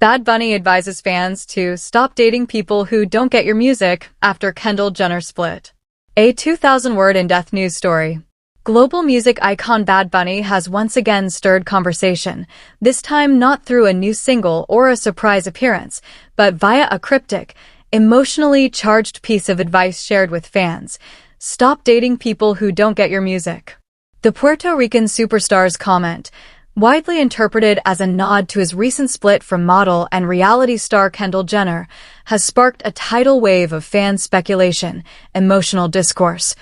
Bad Bunny advises fans to stop dating people who don't get your music after Kendall-Jenner split. A 2,000-word in-depth news story. Global music icon Bad Bunny has once again stirred conversation, this time not through a new single or a surprise appearance, but via a cryptic, emotionally charged piece of advice shared with fans. Stop dating people who don't get your music. The Puerto Rican superstar's comment, widely interpreted as a nod to his recent split from model and reality star Kendall Jenner, has sparked a tidal wave of fan speculation, emotional discourse,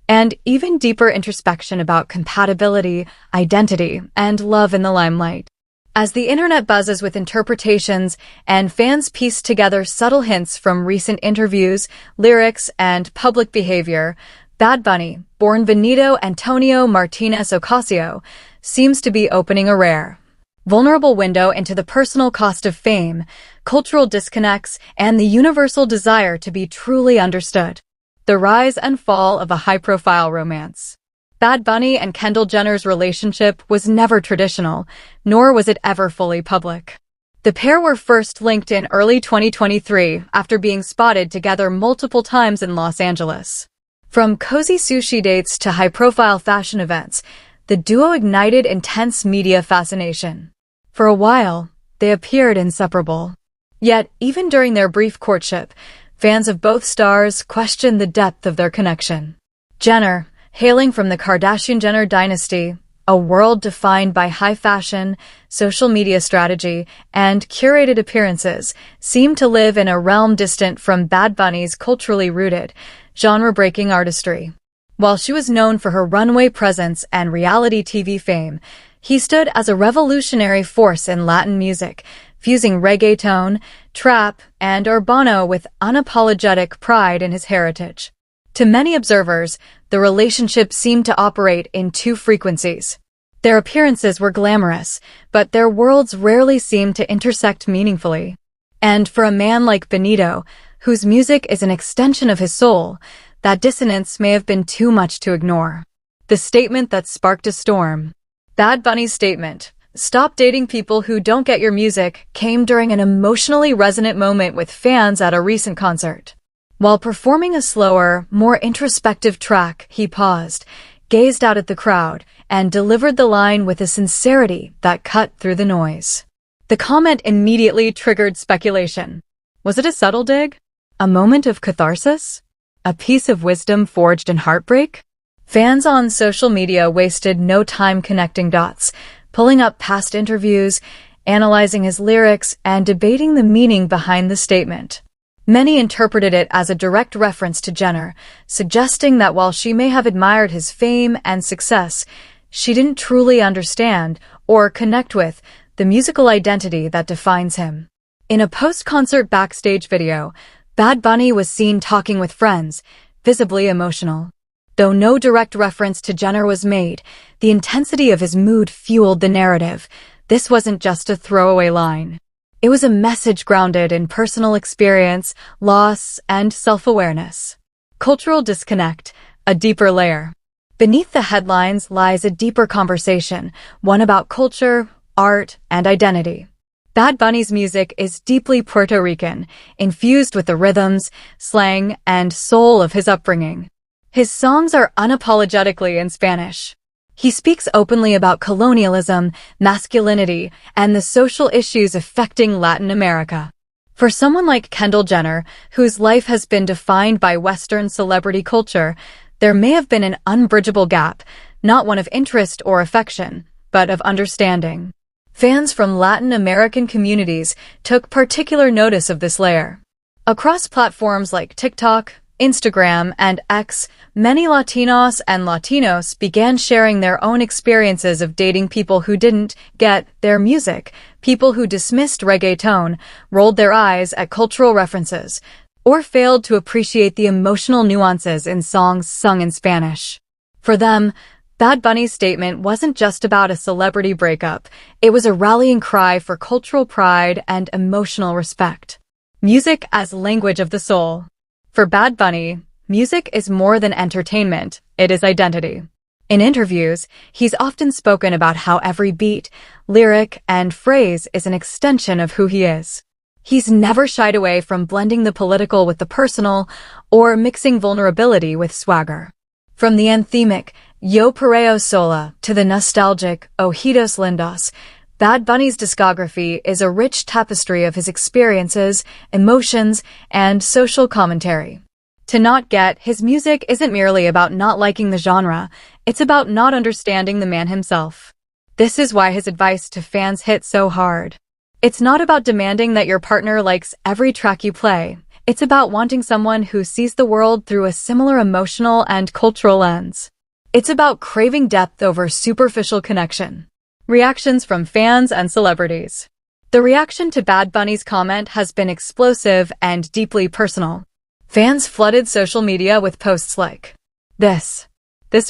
and even deeper introspection about compatibility, identity, and love in the limelight. As the internet buzzes with interpretations and fans piece together subtle hints from recent interviews, lyrics, and public behavior, Bad Bunny, born Benito Antonio Martinez Ocasio, seems to be opening a rare, vulnerable window into the personal cost of fame, cultural disconnects, and the universal desire to be truly understood. The rise and fall of a high-profile romance. Bad Bunny and Kendall Jenner's relationship was never traditional, nor was it ever fully public. The pair were first linked in early 2023 after being spotted together multiple times in Los Angeles. From cozy sushi dates to high-profile fashion events, the duo ignited intense media fascination. For a while, they appeared inseparable. Yet, even during their brief courtship, fans of both stars questioned the depth of their connection. Jenner, hailing from the Kardashian-Jenner dynasty, a world defined by high fashion, social media strategy, and curated appearances, seemed to live in a realm distant from Bad Bunny's culturally rooted, genre-breaking artistry. While she was known for her runway presence and reality TV fame, he stood as a revolutionary force in Latin music, fusing reggaeton, trap, and urbano with unapologetic pride in his heritage. To many observers, the relationship seemed to operate in two frequencies. Their appearances were glamorous, but their worlds rarely seemed to intersect meaningfully. And for a man like Benito, whose music is an extension of his soul, that dissonance may have been too much to ignore. The statement that sparked a storm. Bad Bunny's statement, "Stop dating people who don't get your music," came during an emotionally resonant moment with fans at a recent concert. While performing a slower, more introspective track, he paused, gazed out at the crowd, and delivered the line with a sincerity that cut through the noise. The comment immediately triggered speculation. Was it a subtle dig? A moment of catharsis? A piece of wisdom forged in heartbreak? Fans on social media wasted no time connecting dots, pulling up past interviews, analyzing his lyrics, and debating the meaning behind the statement. Many interpreted it as a direct reference to Jenner, suggesting that while she may have admired his fame and success, she didn't truly understand or connect with the musical identity that defines him. In a post-concert backstage video, Bad Bunny was seen talking with friends, visibly emotional. Though no direct reference to Jenner was made, the intensity of his mood fueled the narrative. This wasn't just a throwaway line. It was a message grounded in personal experience, loss, and self-awareness. Cultural disconnect, a deeper layer. Beneath the headlines lies a deeper conversation, one about culture, art, and identity. Bad Bunny's music is deeply Puerto Rican, infused with the rhythms, slang, and soul of his upbringing. His songs are unapologetically in Spanish. He speaks openly about colonialism, masculinity, and the social issues affecting Latin America. For someone like Kendall Jenner, whose life has been defined by Western celebrity culture, there may have been an unbridgeable gap, not one of interest or affection, but of understanding. Fans from Latin American communities took particular notice of this layer. Across platforms like TikTok, Instagram, and X, many Latinos and Latinos began sharing their own experiences of dating people who didn't get their music, people who dismissed reggaeton, rolled their eyes at cultural references, or failed to appreciate the emotional nuances in songs sung in Spanish. For them, Bad Bunny's statement wasn't just about a celebrity breakup, it was a rallying cry for cultural pride and emotional respect. Music as language of the soul. For Bad Bunny, music is more than entertainment, it is identity. In interviews, he's often spoken about how every beat, lyric, and phrase is an extension of who he is. He's never shied away from blending the political with the personal or mixing vulnerability with swagger. From the anthemic Yo Perreo Sola to the nostalgic Ojitos Lindos, Bad Bunny's discography is a rich tapestry of his experiences, emotions, and social commentary. To not get, his music isn't merely about not liking the genre, it's about not understanding the man himself. This is why his advice to fans hit so hard. It's not about demanding that your partner likes every track you play. It's about wanting someone who sees the world through a similar emotional and cultural lens. It's about craving depth over superficial connection. Reactions from fans and celebrities. The reaction to Bad Bunny's comment has been explosive and deeply personal. Fans flooded social media with posts like, This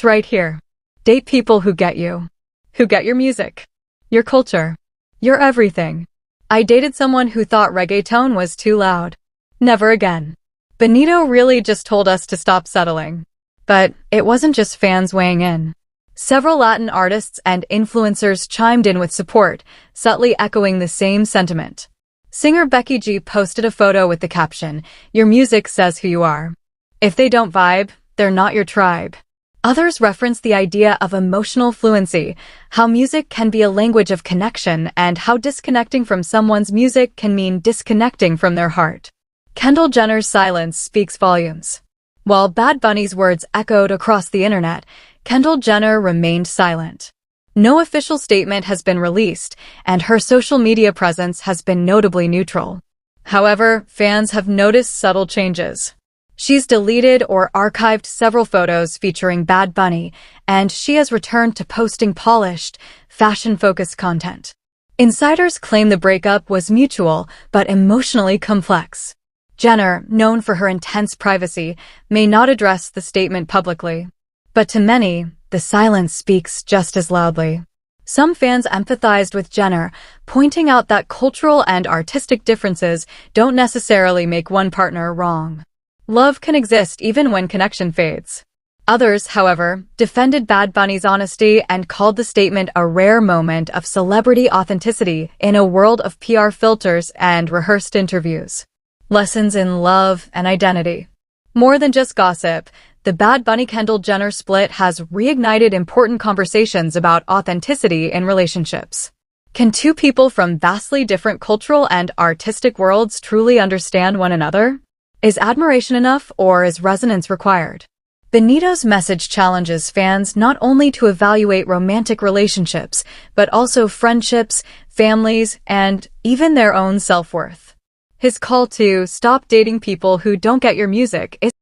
right here. Date people who get you. Who get your music. Your culture. Your everything. I dated someone who thought reggaeton was too loud. Never again. Benito really just told us to stop settling. But it wasn't just fans weighing in. Several Latin artists and influencers chimed in with support, subtly echoing the same sentiment. Singer Becky G posted a photo with the caption, Your music says who you are. If they don't vibe, they're not your tribe. Others referenced the idea of emotional fluency, how music can be a language of connection and how disconnecting from someone's music can mean disconnecting from their heart. Kendall Jenner's silence speaks volumes. While Bad Bunny's words echoed across the internet, Kendall Jenner remained silent. No official statement has been released, and her social media presence has been notably neutral. However, fans have noticed subtle changes. She's deleted or archived several photos featuring Bad Bunny, and she has returned to posting polished, fashion-focused content. Insiders claim the breakup was mutual but emotionally complex. Jenner, known for her intense privacy, may not address the statement publicly. But to many, the silence speaks just as loudly. Some fans empathized with Jenner, pointing out that cultural and artistic differences don't necessarily make one partner wrong. Love can exist even when connection fades. Others, however, defended Bad Bunny's honesty and called the statement a rare moment of celebrity authenticity in a world of PR filters and rehearsed interviews. Lessons in love and identity. More than just gossip, the Bad Bunny-Kendall Jenner split has reignited important conversations about authenticity in relationships. Can two people from vastly different cultural and artistic worlds truly understand one another? Is admiration enough, or is resonance required? Benito's message challenges fans not only to evaluate romantic relationships, but also friendships, families, and even their own self-worth. His call to stop dating people who don't get your music is